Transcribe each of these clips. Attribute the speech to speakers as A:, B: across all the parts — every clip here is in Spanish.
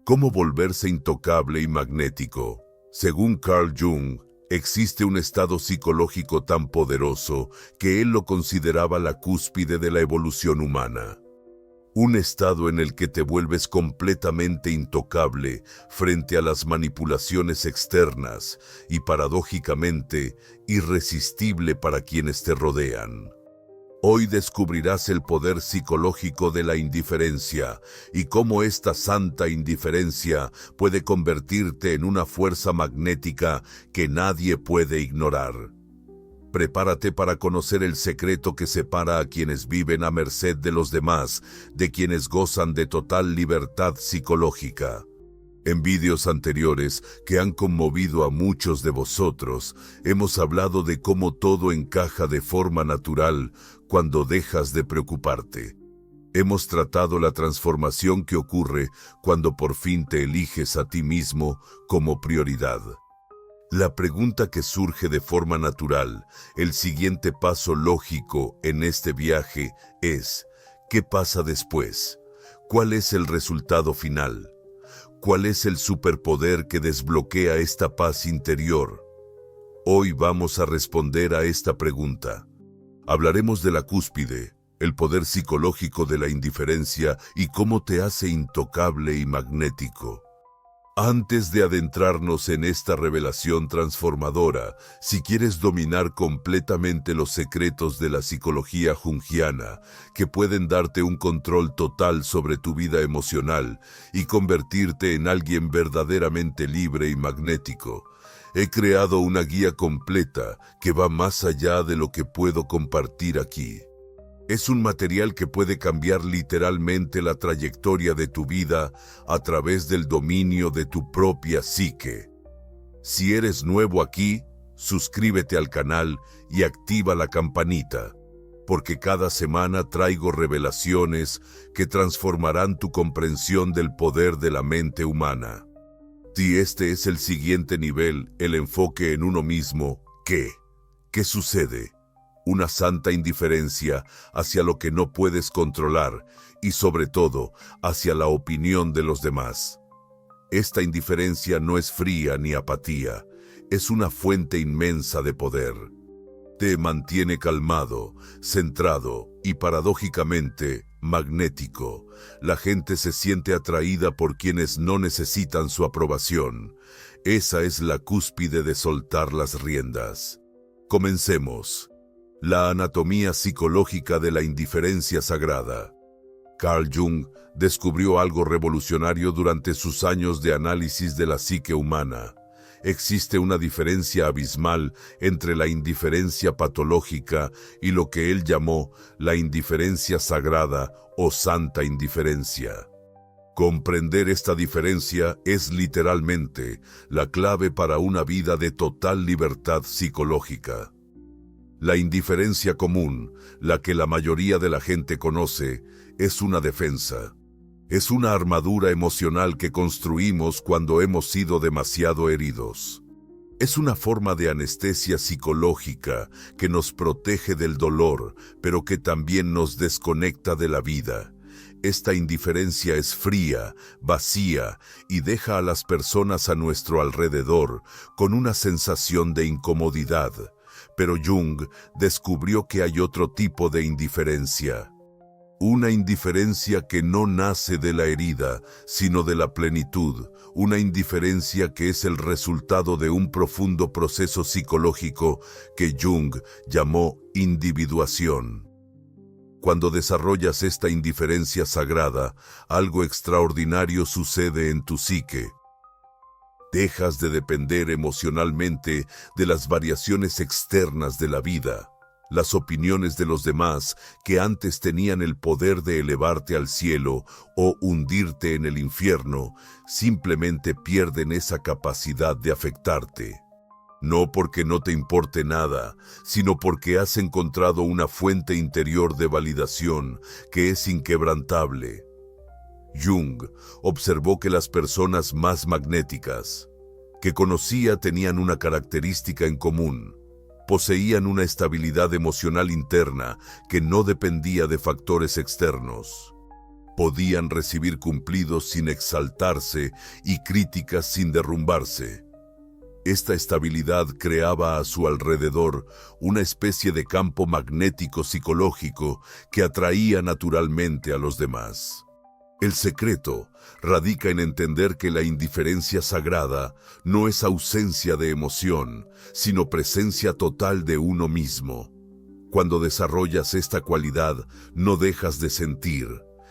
A: ¿Cómo volverse intocable y magnético? Según Carl Jung, existe un estado psicológico tan poderoso que él lo consideraba la cúspide de la evolución humana. Un estado en el que te vuelves completamente intocable frente a las manipulaciones externas y, paradójicamente, irresistible para quienes te rodean. Hoy descubrirás el poder psicológico de la indiferencia y cómo esta santa indiferencia puede convertirte en una fuerza magnética que nadie puede ignorar. Prepárate para conocer el secreto que separa a quienes viven a merced de los demás, de quienes gozan de total libertad psicológica. En vídeos anteriores, que han conmovido a muchos de vosotros, hemos hablado de cómo todo encaja de forma natural cuando dejas de preocuparte. Hemos tratado la transformación que ocurre cuando por fin te eliges a ti mismo como prioridad. La pregunta que surge de forma natural, el siguiente paso lógico en este viaje es: ¿qué pasa después? ¿Cuál es el resultado final? ¿Cuál es el superpoder que desbloquea esta paz interior? Hoy vamos a responder a esta pregunta. Hablaremos de la cúspide, el poder psicológico de la indiferencia y cómo te hace intocable y magnético. Antes de adentrarnos en esta revelación transformadora, si quieres dominar completamente los secretos de la psicología junguiana, que pueden darte un control total sobre tu vida emocional y convertirte en alguien verdaderamente libre y magnético, he creado una guía completa que va más allá de lo que puedo compartir aquí. Es un material que puede cambiar literalmente la trayectoria de tu vida a través del dominio de tu propia psique. Si eres nuevo aquí, suscríbete al canal y activa la campanita, porque cada semana traigo revelaciones que transformarán tu comprensión del poder de la mente humana. Si este es el siguiente nivel, el enfoque en uno mismo, ¿qué sucede? Una santa indiferencia hacia lo que no puedes controlar y, sobre todo, hacia la opinión de los demás. Esta indiferencia no es fría ni apatía, es una fuente inmensa de poder. Te mantiene calmado, centrado y, paradójicamente, magnético. La gente se siente atraída por quienes no necesitan su aprobación. Esa es la cúspide de soltar las riendas. Comencemos. La anatomía psicológica de la indiferencia sagrada. Carl Jung descubrió algo revolucionario durante sus años de análisis de la psique humana. Existe una diferencia abismal entre la indiferencia patológica y lo que él llamó la indiferencia sagrada o santa indiferencia. Comprender esta diferencia es literalmente la clave para una vida de total libertad psicológica. La indiferencia común, la que la mayoría de la gente conoce, es una defensa. Es una armadura emocional que construimos cuando hemos sido demasiado heridos. Es una forma de anestesia psicológica que nos protege del dolor, pero que también nos desconecta de la vida. Esta indiferencia es fría, vacía y deja a las personas a nuestro alrededor con una sensación de incomodidad. Pero Jung descubrió que hay otro tipo de indiferencia. Una indiferencia que no nace de la herida, sino de la plenitud. Una indiferencia que es el resultado de un profundo proceso psicológico que Jung llamó individuación. Cuando desarrollas esta indiferencia sagrada, algo extraordinario sucede en tu psique. Dejas de depender emocionalmente de las variaciones externas de la vida. Las opiniones de los demás, que antes tenían el poder de elevarte al cielo o hundirte en el infierno, simplemente pierden esa capacidad de afectarte. No porque no te importe nada, sino porque has encontrado una fuente interior de validación que es inquebrantable. Jung observó que las personas más magnéticas que conocía tenían una característica en común. Poseían una estabilidad emocional interna que no dependía de factores externos. Podían recibir cumplidos sin exaltarse y críticas sin derrumbarse. Esta estabilidad creaba a su alrededor una especie de campo magnético psicológico que atraía naturalmente a los demás. El secreto radica en entender que la indiferencia sagrada no es ausencia de emoción, sino presencia total de uno mismo. Cuando desarrollas esta cualidad, no dejas de sentir,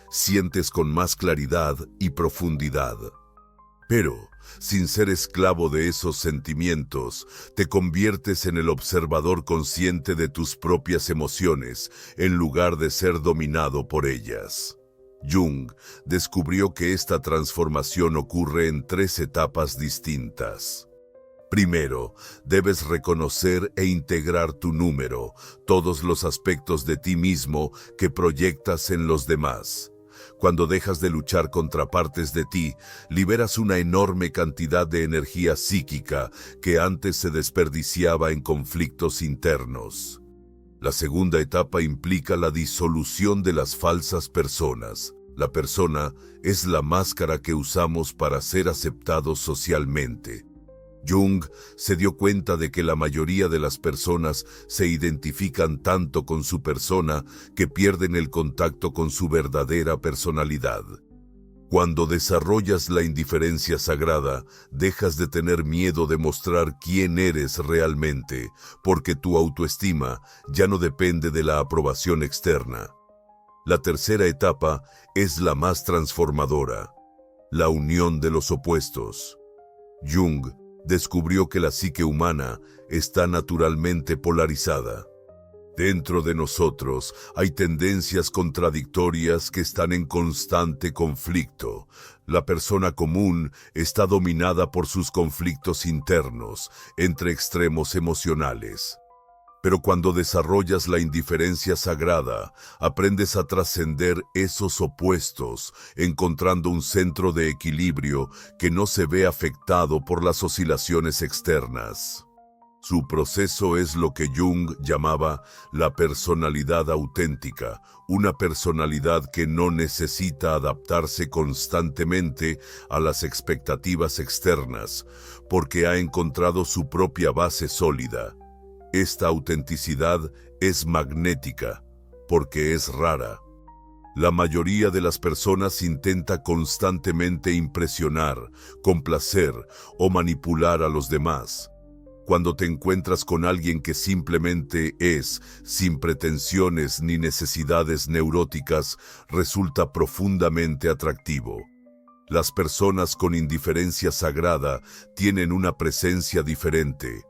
A: sientes con más claridad y profundidad. Pero, sin ser esclavo de esos sentimientos, te conviertes en el observador consciente de tus propias emociones, en lugar de ser dominado por ellas. Jung descubrió que esta transformación ocurre en 3 etapas distintas. Primero, debes reconocer e integrar tu número, todos los aspectos de ti mismo que proyectas en los demás. Cuando dejas de luchar contra partes de ti, liberas una enorme cantidad de energía psíquica que antes se desperdiciaba en conflictos internos. La segunda etapa implica la disolución de las falsas personas. La persona es la máscara que usamos para ser aceptados socialmente. Jung se dio cuenta de que la mayoría de las personas se identifican tanto con su persona que pierden el contacto con su verdadera personalidad. Cuando desarrollas la indiferencia sagrada, dejas de tener miedo de mostrar quién eres realmente, porque tu autoestima ya no depende de la aprobación externa. La tercera etapa es la más transformadora, la unión de los opuestos. Jung descubrió que la psique humana está naturalmente polarizada. Dentro de nosotros hay tendencias contradictorias que están en constante conflicto. La persona común está dominada por sus conflictos internos, entre extremos emocionales. Pero cuando desarrollas la indiferencia sagrada, aprendes a trascender esos opuestos, encontrando un centro de equilibrio que no se ve afectado por las oscilaciones externas. Su proceso es lo que Jung llamaba la personalidad auténtica, una personalidad que no necesita adaptarse constantemente a las expectativas externas, porque ha encontrado su propia base sólida. Esta autenticidad es magnética, porque es rara. La mayoría de las personas intenta constantemente impresionar, complacer o manipular a los demás. Cuando te encuentras con alguien que simplemente es, sin pretensiones ni necesidades neuróticas, resulta profundamente atractivo. Las personas con indiferencia sagrada tienen una presencia diferente.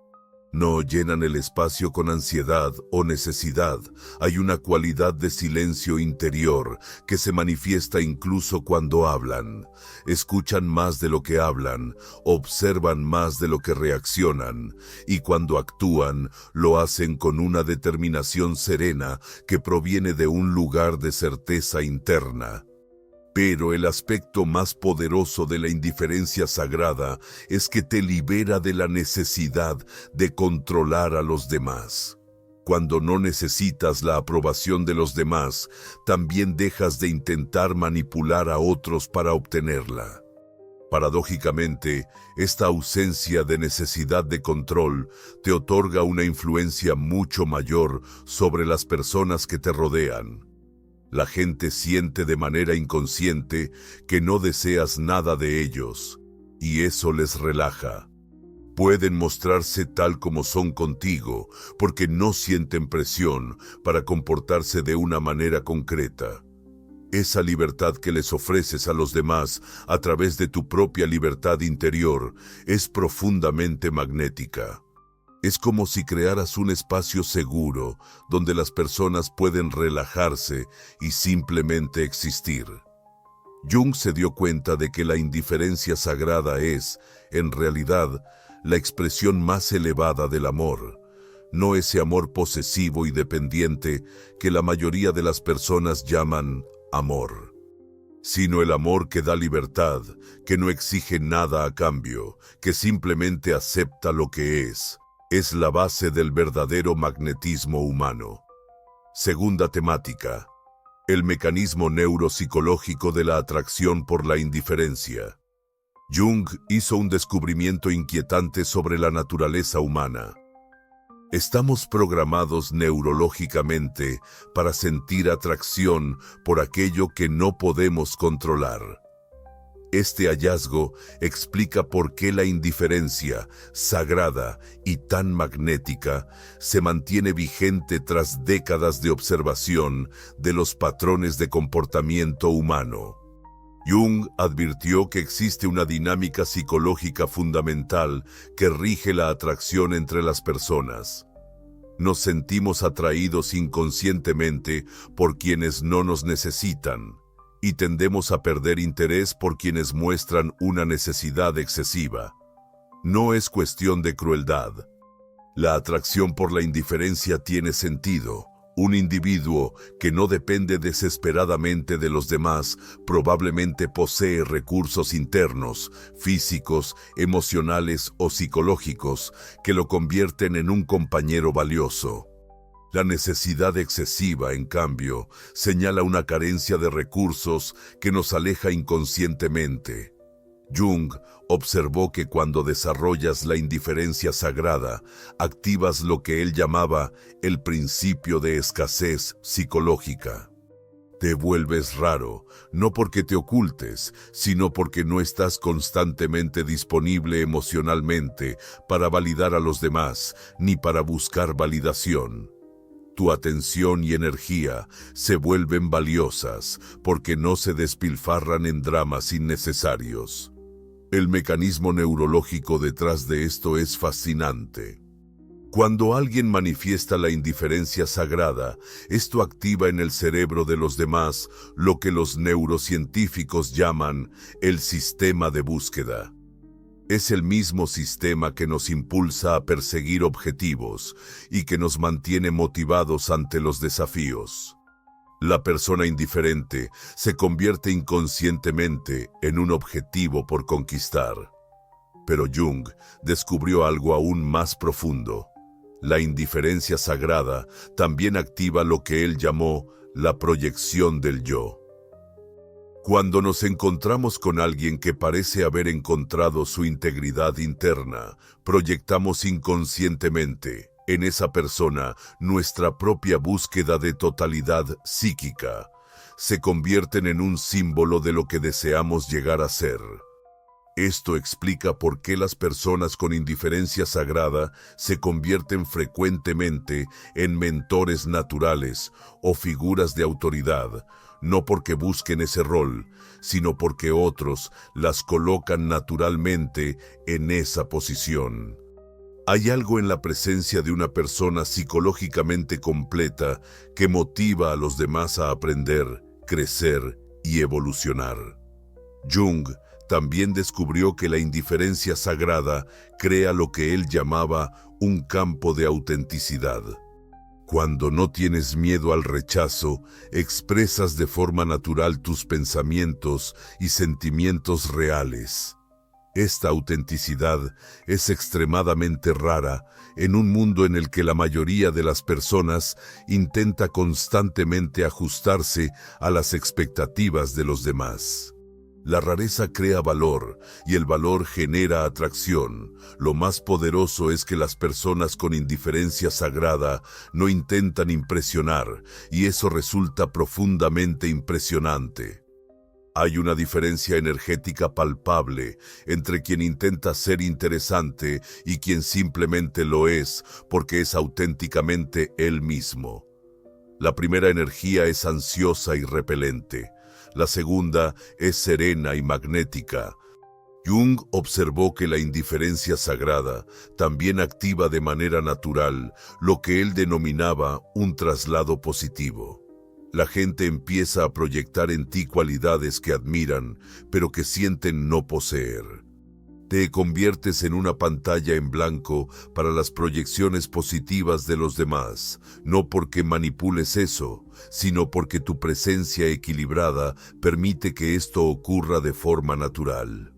A: No llenan el espacio con ansiedad o necesidad. Hay una cualidad de silencio interior que se manifiesta incluso cuando hablan. Escuchan más de lo que hablan, observan más de lo que reaccionan, y cuando actúan, lo hacen con una determinación serena que proviene de un lugar de certeza interna. Pero el aspecto más poderoso de la indiferencia sagrada es que te libera de la necesidad de controlar a los demás. Cuando no necesitas la aprobación de los demás, también dejas de intentar manipular a otros para obtenerla. Paradójicamente, esta ausencia de necesidad de control te otorga una influencia mucho mayor sobre las personas que te rodean. La gente siente de manera inconsciente que no deseas nada de ellos, y eso les relaja. Pueden mostrarse tal como son contigo, porque no sienten presión para comportarse de una manera concreta. Esa libertad que les ofreces a los demás a través de tu propia libertad interior es profundamente magnética. Es como si crearas un espacio seguro donde las personas pueden relajarse y simplemente existir. Jung se dio cuenta de que la indiferencia sagrada es, en realidad, la expresión más elevada del amor. No ese amor posesivo y dependiente que la mayoría de las personas llaman amor, sino el amor que da libertad, que no exige nada a cambio, que simplemente acepta lo que es. Es la base del verdadero magnetismo humano. Segunda temática: El mecanismo neuropsicológico de la atracción por la indiferencia. Jung hizo un descubrimiento inquietante sobre la naturaleza humana. Estamos programados neurológicamente para sentir atracción por aquello que no podemos controlar. Este hallazgo explica por qué la indiferencia, sagrada y tan magnética, se mantiene vigente tras décadas de observación de los patrones de comportamiento humano. Jung advirtió que existe una dinámica psicológica fundamental que rige la atracción entre las personas. Nos sentimos atraídos inconscientemente por quienes no nos necesitan, y tendemos a perder interés por quienes muestran una necesidad excesiva. No es cuestión de crueldad. La atracción por la indiferencia tiene sentido. Un individuo que no depende desesperadamente de los demás probablemente posee recursos internos, físicos, emocionales o psicológicos que lo convierten en un compañero valioso. La necesidad excesiva, en cambio, señala una carencia de recursos que nos aleja inconscientemente. Jung observó que cuando desarrollas la indiferencia sagrada, activas lo que él llamaba el principio de escasez psicológica. Te vuelves raro, no porque te ocultes, sino porque no estás constantemente disponible emocionalmente para validar a los demás, ni para buscar validación. Tu atención y energía se vuelven valiosas porque no se despilfarran en dramas innecesarios. El mecanismo neurológico detrás de esto es fascinante. Cuando alguien manifiesta la indiferencia sagrada, esto activa en el cerebro de los demás lo que los neurocientíficos llaman el sistema de búsqueda. Es el mismo sistema que nos impulsa a perseguir objetivos y que nos mantiene motivados ante los desafíos. La persona indiferente se convierte inconscientemente en un objetivo por conquistar. Pero Jung descubrió algo aún más profundo. La indiferencia sagrada también activa lo que él llamó la proyección del yo. Cuando nos encontramos con alguien que parece haber encontrado su integridad interna, proyectamos inconscientemente en esa persona nuestra propia búsqueda de totalidad psíquica. Se convierten en un símbolo de lo que deseamos llegar a ser. Esto explica por qué las personas con indiferencia sagrada se convierten frecuentemente en mentores naturales o figuras de autoridad, no porque busquen ese rol, sino porque otros las colocan naturalmente en esa posición. Hay algo en la presencia de una persona psicológicamente completa que motiva a los demás a aprender, crecer y evolucionar. Jung también descubrió que la indiferencia sagrada crea lo que él llamaba un campo de autenticidad. Cuando no tienes miedo al rechazo, expresas de forma natural tus pensamientos y sentimientos reales. Esta autenticidad es extremadamente rara en un mundo en el que la mayoría de las personas intenta constantemente ajustarse a las expectativas de los demás. La rareza crea valor y el valor genera atracción. Lo más poderoso es que las personas con indiferencia sagrada no intentan impresionar, y eso resulta profundamente impresionante. Hay una diferencia energética palpable entre quien intenta ser interesante y quien simplemente lo es porque es auténticamente él mismo. La primera energía es ansiosa y repelente. La segunda es serena y magnética. Jung observó que la indiferencia sagrada también activa de manera natural lo que él denominaba un traslado positivo. La gente empieza a proyectar en ti cualidades que admiran, pero que sienten no poseer. Te conviertes en una pantalla en blanco para las proyecciones positivas de los demás, no porque manipules eso, sino porque tu presencia equilibrada permite que esto ocurra de forma natural.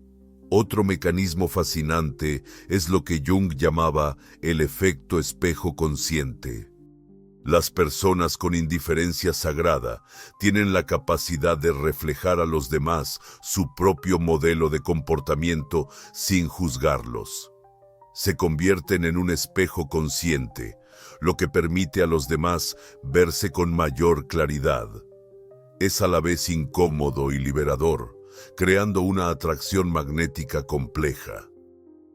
A: Otro mecanismo fascinante es lo que Jung llamaba el efecto espejo consciente. Las personas con indiferencia sagrada tienen la capacidad de reflejar a los demás su propio modelo de comportamiento sin juzgarlos. Se convierten en un espejo consciente, lo que permite a los demás verse con mayor claridad. Es a la vez incómodo y liberador, creando una atracción magnética compleja.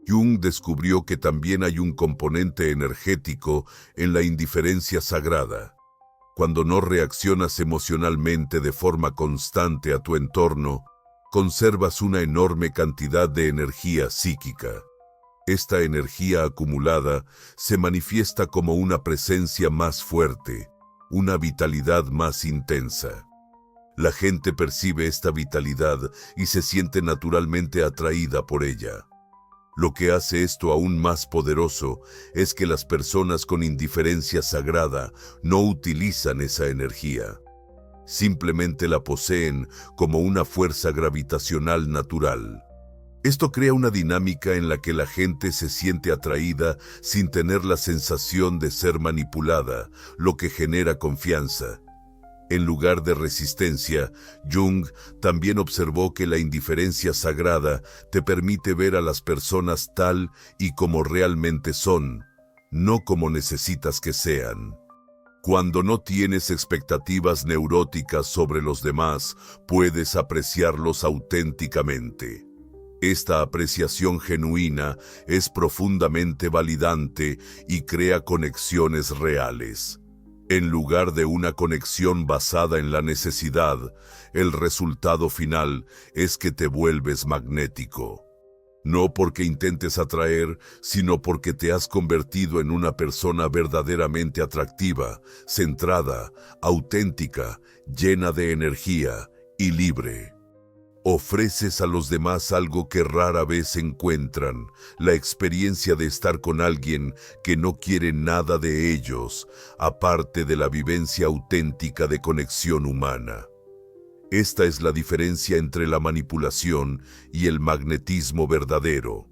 A: Jung descubrió que también hay un componente energético en la indiferencia sagrada. Cuando no reaccionas emocionalmente de forma constante a tu entorno, conservas una enorme cantidad de energía psíquica. Esta energía acumulada se manifiesta como una presencia más fuerte, una vitalidad más intensa. La gente percibe esta vitalidad y se siente naturalmente atraída por ella. Lo que hace esto aún más poderoso es que las personas con indiferencia sagrada no utilizan esa energía. Simplemente la poseen como una fuerza gravitacional natural. Esto crea una dinámica en la que la gente se siente atraída sin tener la sensación de ser manipulada, lo que genera confianza. En lugar de resistencia, Jung también observó que la indiferencia sagrada te permite ver a las personas tal y como realmente son, no como necesitas que sean. Cuando no tienes expectativas neuróticas sobre los demás, puedes apreciarlos auténticamente. Esta apreciación genuina es profundamente validante y crea conexiones reales. En lugar de una conexión basada en la necesidad, el resultado final es que te vuelves magnético. No porque intentes atraer, sino porque te has convertido en una persona verdaderamente atractiva, centrada, auténtica, llena de energía y libre. Ofreces a los demás algo que rara vez encuentran, la experiencia de estar con alguien que no quiere nada de ellos, aparte de la vivencia auténtica de conexión humana. Esta es la diferencia entre la manipulación y el magnetismo verdadero.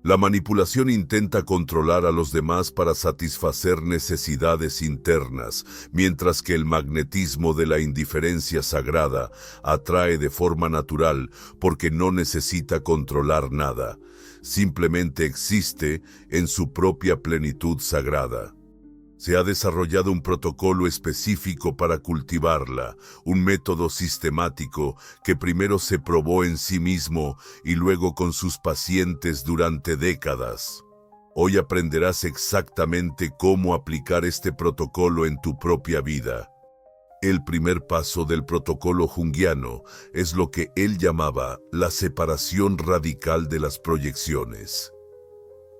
A: La manipulación intenta controlar a los demás para satisfacer necesidades internas, mientras que el magnetismo de la indiferencia sagrada atrae de forma natural porque no necesita controlar nada, simplemente existe en su propia plenitud sagrada. Se ha desarrollado un protocolo específico para cultivarla, un método sistemático que primero se probó en sí mismo y luego con sus pacientes durante décadas. Hoy aprenderás exactamente cómo aplicar este protocolo en tu propia vida. El primer paso del protocolo junguiano es lo que él llamaba la separación radical de las proyecciones.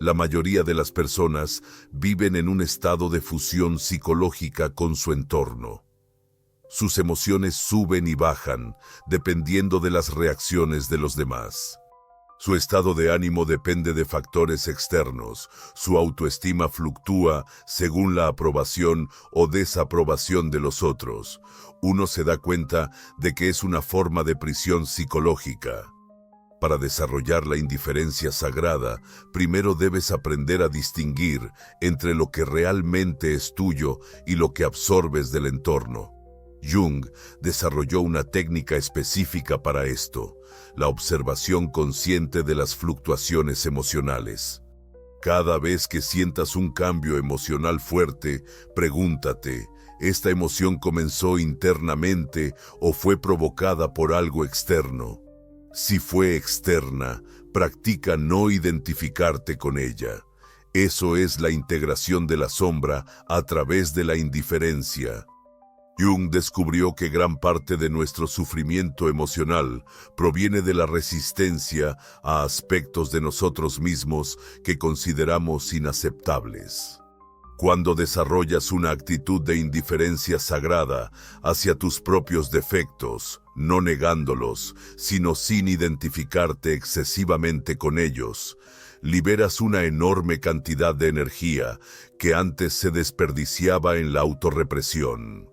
A: La mayoría de las personas viven en un estado de fusión psicológica con su entorno. Sus emociones suben y bajan, dependiendo de las reacciones de los demás. Su estado de ánimo depende de factores externos. Su autoestima fluctúa según la aprobación o desaprobación de los otros. Uno se da cuenta de que es una forma de prisión psicológica. Para desarrollar la indiferencia sagrada, primero debes aprender a distinguir entre lo que realmente es tuyo y lo que absorbes del entorno. Jung desarrolló una técnica específica para esto, la observación consciente de las fluctuaciones emocionales. Cada vez que sientas un cambio emocional fuerte, pregúntate, ¿esta emoción comenzó internamente o fue provocada por algo externo? Si fue externa, practica no identificarte con ella. Eso es la integración de la sombra a través de la indiferencia. Jung descubrió que gran parte de nuestro sufrimiento emocional proviene de la resistencia a aspectos de nosotros mismos que consideramos inaceptables. Cuando desarrollas una actitud de indiferencia sagrada hacia tus propios defectos, no negándolos, sino sin identificarte excesivamente con ellos, liberas una enorme cantidad de energía que antes se desperdiciaba en la autorrepresión.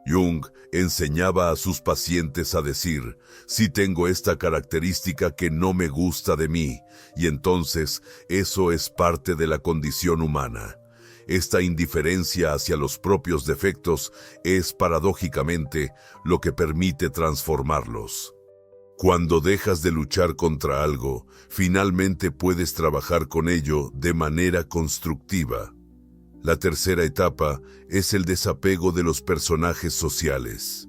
A: Jung enseñaba a sus pacientes a decir, si tengo esta característica que no me gusta de mí, y entonces eso es parte de la condición humana. Esta indiferencia hacia los propios defectos es, paradójicamente, lo que permite transformarlos. Cuando dejas de luchar contra algo, finalmente puedes trabajar con ello de manera constructiva. La tercera etapa es el desapego de los personajes sociales.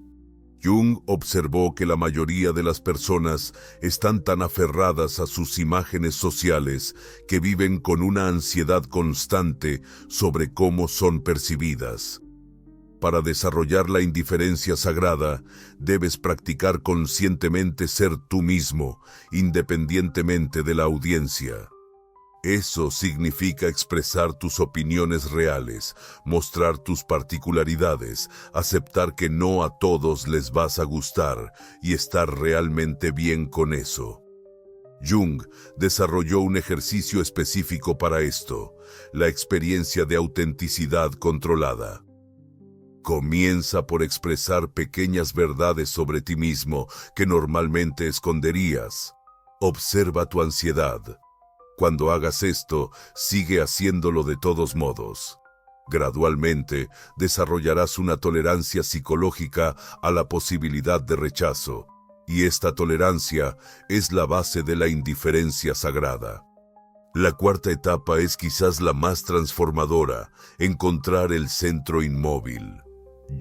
A: Jung observó que la mayoría de las personas están tan aferradas a sus imágenes sociales que viven con una ansiedad constante sobre cómo son percibidas. Para desarrollar la indiferencia sagrada, debes practicar conscientemente ser tú mismo, independientemente de la audiencia. Eso significa expresar tus opiniones reales, mostrar tus particularidades, aceptar que no a todos les vas a gustar y estar realmente bien con eso. Jung desarrolló un ejercicio específico para esto, la experiencia de autenticidad controlada. Comienza por expresar pequeñas verdades sobre ti mismo que normalmente esconderías. Observa tu ansiedad. Cuando hagas esto, sigue haciéndolo de todos modos. Gradualmente, desarrollarás una tolerancia psicológica a la posibilidad de rechazo, y esta tolerancia es la base de la indiferencia sagrada. La cuarta etapa es quizás la más transformadora, encontrar el centro inmóvil.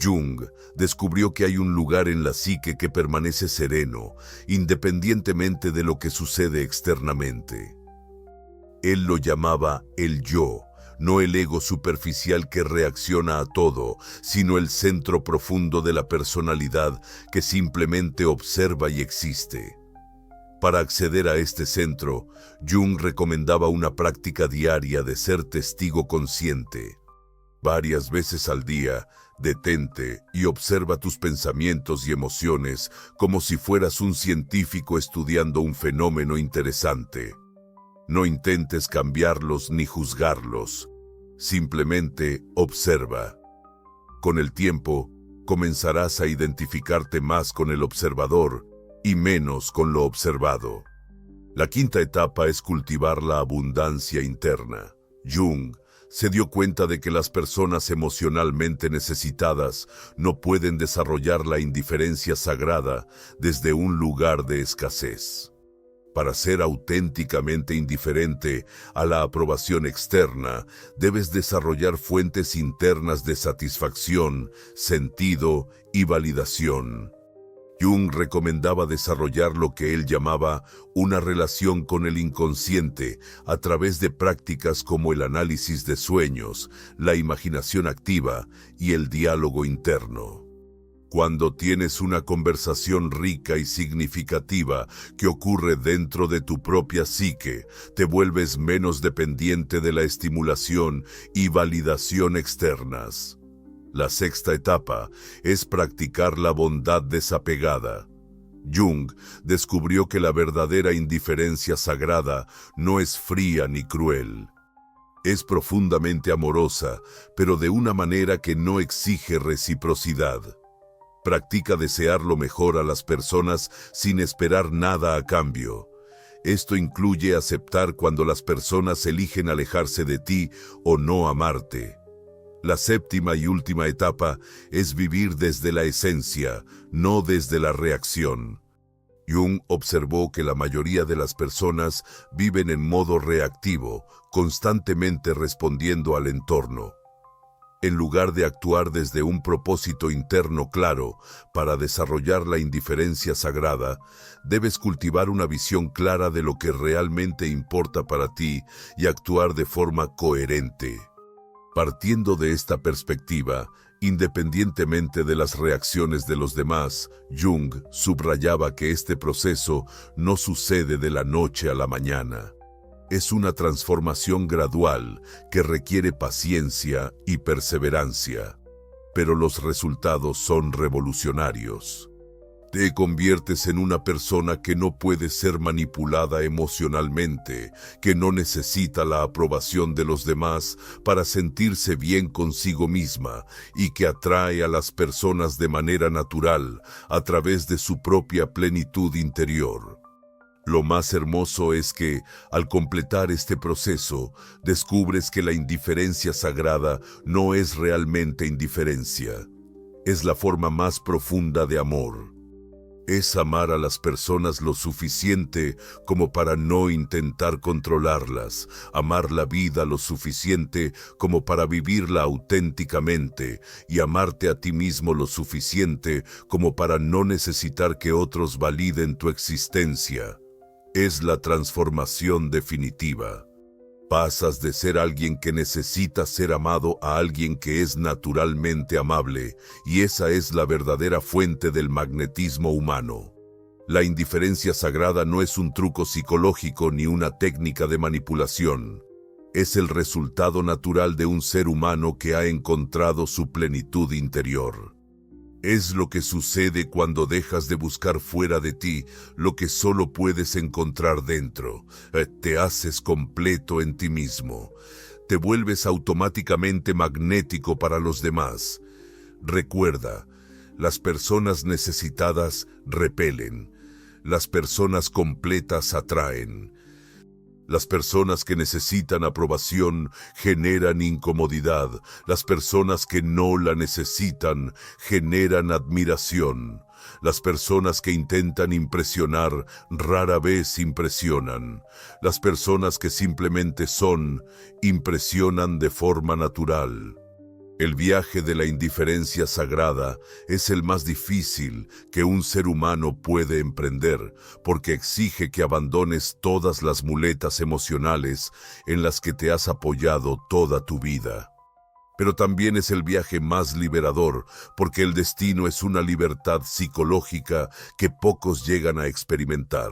A: Jung descubrió que hay un lugar en la psique que permanece sereno, independientemente de lo que sucede externamente. Él lo llamaba el yo, no el ego superficial que reacciona a todo, sino el centro profundo de la personalidad que simplemente observa y existe. Para acceder a este centro, Jung recomendaba una práctica diaria de ser testigo consciente. Varias veces al día, detente y observa tus pensamientos y emociones como si fueras un científico estudiando un fenómeno interesante. No intentes cambiarlos ni juzgarlos, simplemente observa. Con el tiempo, comenzarás a identificarte más con el observador y menos con lo observado. La quinta etapa es cultivar la abundancia interna. Jung se dio cuenta de que las personas emocionalmente necesitadas no pueden desarrollar la indiferencia sagrada desde un lugar de escasez. Para ser auténticamente indiferente a la aprobación externa, debes desarrollar fuentes internas de satisfacción, sentido y validación. Jung recomendaba desarrollar lo que él llamaba una relación con el inconsciente a través de prácticas como el análisis de sueños, la imaginación activa y el diálogo interno. Cuando tienes una conversación rica y significativa que ocurre dentro de tu propia psique, te vuelves menos dependiente de la estimulación y validación externas. La sexta etapa es practicar la bondad desapegada. Jung descubrió que la verdadera indiferencia sagrada no es fría ni cruel. Es profundamente amorosa, pero de una manera que no exige reciprocidad. Practica desear lo mejor a las personas sin esperar nada a cambio. Esto incluye aceptar cuando las personas eligen alejarse de ti o no amarte. La séptima y última etapa es vivir desde la esencia, no desde la reacción. Jung observó que la mayoría de las personas viven en modo reactivo, constantemente respondiendo al entorno. En lugar de actuar desde un propósito interno claro para desarrollar la indiferencia sagrada, debes cultivar una visión clara de lo que realmente importa para ti y actuar de forma coherente. Partiendo de esta perspectiva, independientemente de las reacciones de los demás, Jung subrayaba que este proceso no sucede de la noche a la mañana. Es una transformación gradual que requiere paciencia y perseverancia, pero los resultados son revolucionarios. Te conviertes en una persona que no puede ser manipulada emocionalmente, que no necesita la aprobación de los demás para sentirse bien consigo misma y que atrae a las personas de manera natural a través de su propia plenitud interior. Lo más hermoso es que, al completar este proceso, descubres que la indiferencia sagrada no es realmente indiferencia. Es la forma más profunda de amor. Es amar a las personas lo suficiente como para no intentar controlarlas, amar la vida lo suficiente como para vivirla auténticamente y amarte a ti mismo lo suficiente como para no necesitar que otros validen tu existencia. Es la transformación definitiva. Pasas de ser alguien que necesita ser amado a alguien que es naturalmente amable, y esa es la verdadera fuente del magnetismo humano. La indiferencia sagrada no es un truco psicológico ni una técnica de manipulación. Es el resultado natural de un ser humano que ha encontrado su plenitud interior. Es lo que sucede cuando dejas de buscar fuera de ti lo que solo puedes encontrar dentro. Te haces completo en ti mismo. Te vuelves automáticamente magnético para los demás. Recuerda, las personas necesitadas repelen. Las personas completas atraen. Las personas que necesitan aprobación generan incomodidad. Las personas que no la necesitan generan admiración. Las personas que intentan impresionar rara vez impresionan. Las personas que simplemente son, impresionan de forma natural. El viaje de la indiferencia sagrada es el más difícil que un ser humano puede emprender, porque exige que abandones todas las muletas emocionales en las que te has apoyado toda tu vida. Pero también es el viaje más liberador, porque el destino es una libertad psicológica que pocos llegan a experimentar.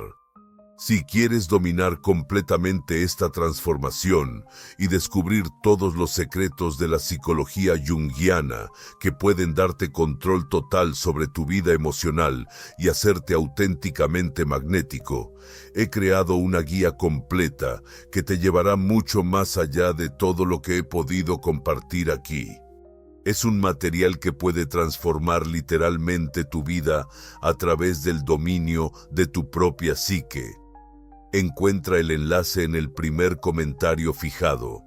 A: Si quieres dominar completamente esta transformación y descubrir todos los secretos de la psicología junguiana que pueden darte control total sobre tu vida emocional y hacerte auténticamente magnético, he creado una guía completa que te llevará mucho más allá de todo lo que he podido compartir aquí. Es un material que puede transformar literalmente tu vida a través del dominio de tu propia psique. Encuentra el enlace en el primer comentario fijado.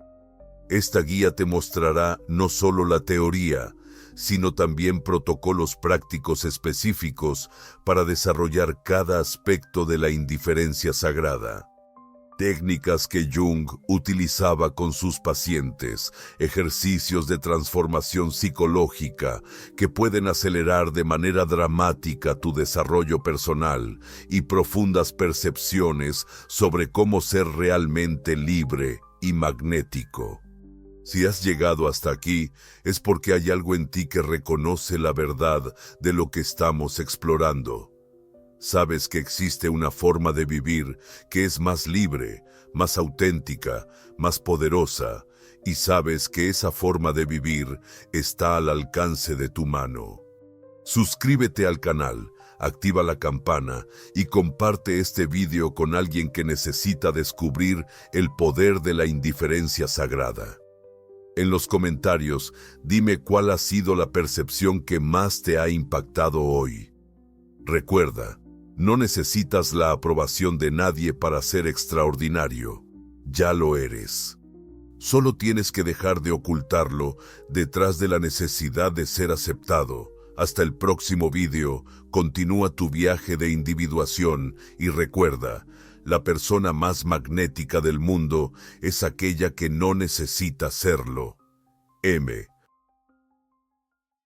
A: Esta guía te mostrará no solo la teoría, sino también protocolos prácticos específicos para desarrollar cada aspecto de la indiferencia sagrada. Técnicas que Jung utilizaba con sus pacientes, ejercicios de transformación psicológica que pueden acelerar de manera dramática tu desarrollo personal y profundas percepciones sobre cómo ser realmente libre y magnético. Si has llegado hasta aquí, es porque hay algo en ti que reconoce la verdad de lo que estamos explorando. Sabes que existe una forma de vivir que es más libre, más auténtica, más poderosa, y sabes que esa forma de vivir está al alcance de tu mano. Suscríbete al canal, activa la campana y comparte este video con alguien que necesita descubrir el poder de la indiferencia sagrada. En los comentarios, dime cuál ha sido la percepción que más te ha impactado hoy. Recuerda, no necesitas la aprobación de nadie para ser extraordinario. Ya lo eres. Solo tienes que dejar de ocultarlo detrás de la necesidad de ser aceptado. Hasta el próximo video, continúa tu viaje de individuación y recuerda, la persona más magnética del mundo es aquella que no necesita serlo. M.